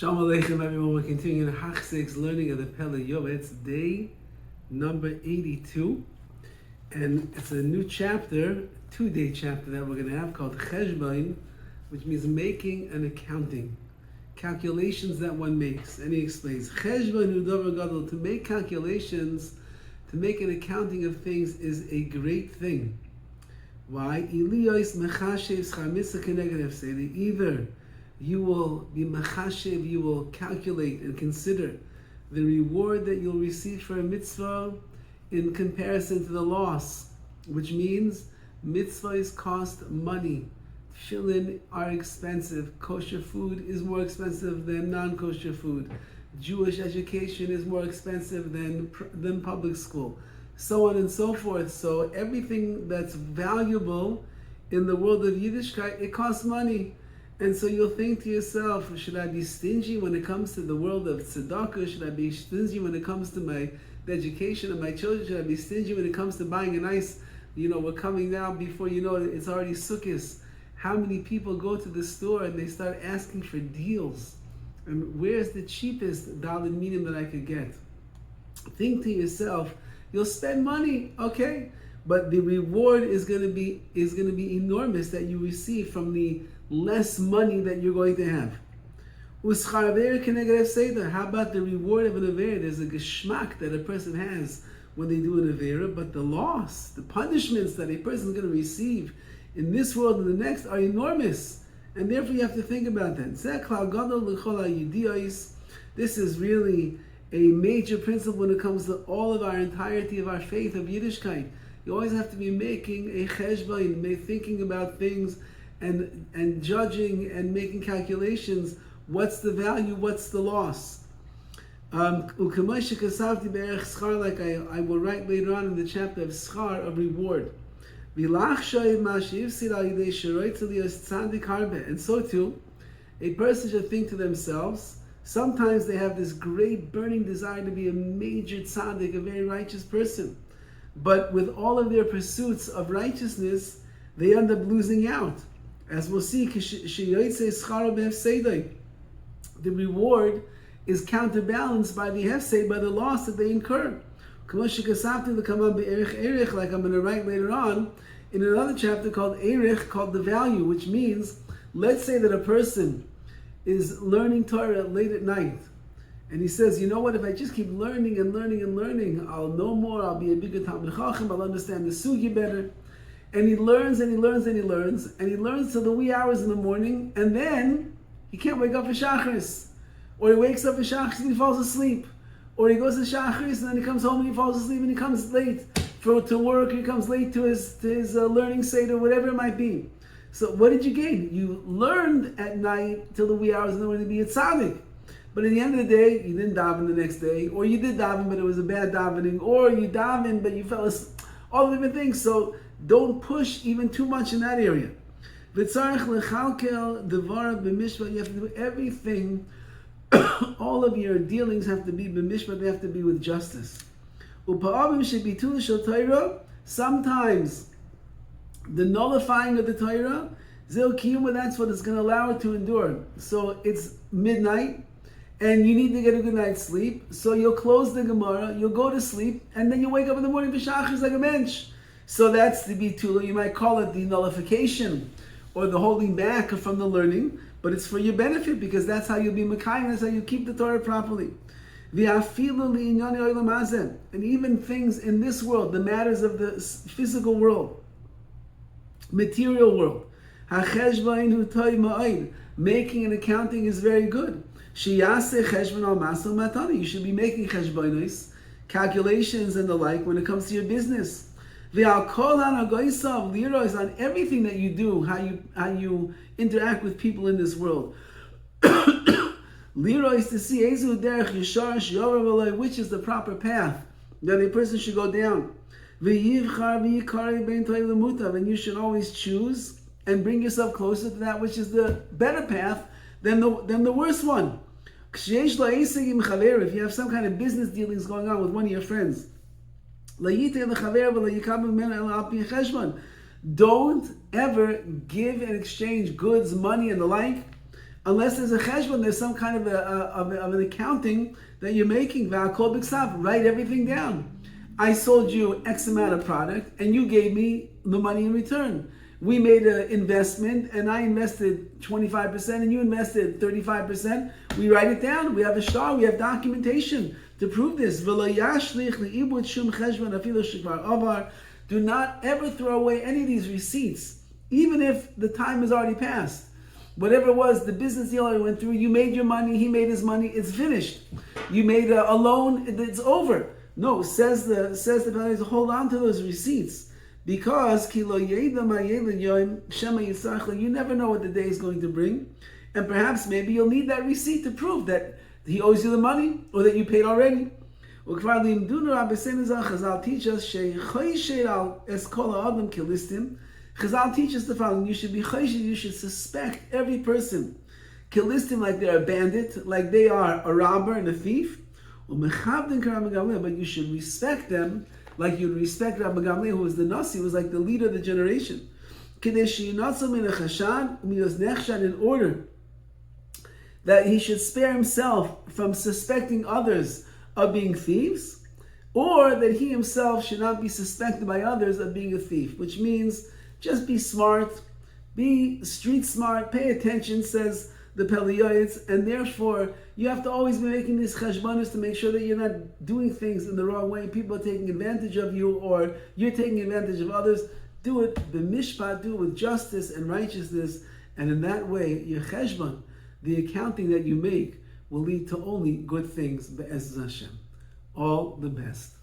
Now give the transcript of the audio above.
Shalom Aleichem, everyone. We're continuing the Hachzik's learning of the Pele Yoetz, day number 82. And it's a new chapter, 2-day chapter that we're going to have called Cheshbon, which means making an accounting. Calculations that one makes. And he explains, Cheshbon hu davar gadol, to make calculations, to make an accounting of things is a great thing. Why? Either you will be machashev, you will calculate and consider the reward that you'll receive for a mitzvah in comparison to the loss, which means mitzvahs cost money. Tefillin are expensive. Kosher food is more expensive than non-kosher food. Jewish education is more expensive than public school. So on and so forth. So everything that's valuable in the world of Yiddishkeit, it costs money. And so you'll think to yourself, should I be stingy when it comes to the world of tzedakah? Should I be stingy when it comes to the education of my children? Should I be stingy when it comes to buying a nice, we're coming now, before you know it, it's already Sukkot. How many people go to the store and they start asking for deals? And where's the cheapest daled medium that I could get? Think to yourself, you'll spend money, okay? But the reward is going to be enormous that you receive from the less money that you're going to have. How about the reward of an avera? There's a geschmack that a person has when they do an avera, but the loss, the punishments that a person is going to receive in this world and the next are enormous. And therefore you have to think about that. This is really a major principle when it comes to all of our entirety of our faith of Yiddishkeit. You always have to be making a cheshbon, thinking about things and judging and making calculations. What's the value? What's the loss? Like I will write later on in the chapter of schar, of reward. And so too, a person should think to themselves, sometimes they have this great burning desire to be a major tzaddik, a very righteous person. But with all of their pursuits of righteousness, they end up losing out. As we'll see, the reward is counterbalanced by the hefsed, by the loss that they incur. Like I'm going to write later on in another chapter called Erich, called the value, which means, let's say that a person is learning Torah late at night, and he says, you know what, if I just keep learning and learning and learning, I'll know more, I'll be a bigger Talmid Chacham, I'll understand the sugi better. And he learns and he learns and he learns, and he learns till the wee hours in the morning, and then he can't wake up for Shacharis. Or he wakes up for Shacharis and he falls asleep. Or he goes to Shacharis and then he comes home and he falls asleep and he comes late to work, he comes late to his learning seder, whatever it might be. So what did you gain? You learned at night till the wee hours in the morning to be a tzaddik. But at the end of the day, you didn't daven the next day, or you did daven but it was a bad davening, or you davened but you fell asleep. All the different things. So don't push even too much in that area. You have to do everything. All of your dealings have to be b'mishpat, they have to be with justice. Sometimes the nullifying of the Torah, that's what it's going to allow it to endure. So it's midnight, and you need to get a good night's sleep. So you'll close the Gemara, you'll go to sleep, and then you wake up in the morning b'shachris like a mensch. So that's the bitula. You might call it the nullification or the holding back from the learning, but it's for your benefit because that's how you'll be mekayim, that's how you keep the Torah properly. And even things in this world, the matters of the physical world, material world. Making an accounting is very good. You should be making cheshbonos, calculations and the like when it comes to your business. On everything that you do, how you interact with people in this world. Lira is to see which is the proper path that a person should go down. And you should always choose and bring yourself closer to that which is the better path than the worst one. If you have some kind of business dealings going on with one of your friends, don't ever give and exchange goods, money, and the like unless there's a cheshbon, there's some kind of an accounting that you're making. V'akol b'ksav, write everything down. I sold you X amount of product, and you gave me the money in return. We made an investment, and I invested 25%, and you invested 35%. We write it down. We have a shtar. We have documentation to prove this. Do not ever throw away any of these receipts, even if the time has already passed. Whatever it was, the business deal I went through, you made your money, he made his money, it's finished. You made a loan, it's over. No, says the Pele Yoetz, hold on to those receipts, because you never know what the day is going to bring, and perhaps maybe you'll need that receipt to prove that he owes you the money or that you paid already. Chazal teach us Chazal teaches the following: you should be choshed, you should suspect every person, kilistim, like they're a bandit, like they are a robber and a thief. But you should respect them like you'd respect Rabbi Gamliel, who was the Nasi, who was like the leader of the generation. In order that he should spare himself from suspecting others of being thieves, or that he himself should not be suspected by others of being a thief, which means just be smart, be street smart, pay attention, says the Pele Yoetz, and therefore you have to always be making these cheshbonos to make sure that you're not doing things in the wrong way. People are taking advantage of you, or you're taking advantage of others. Do it b'mishpat, do it with justice and righteousness, and in that way, your cheshbon, the accounting that you make, will lead to only good things. Be'ez Hashem. All the best.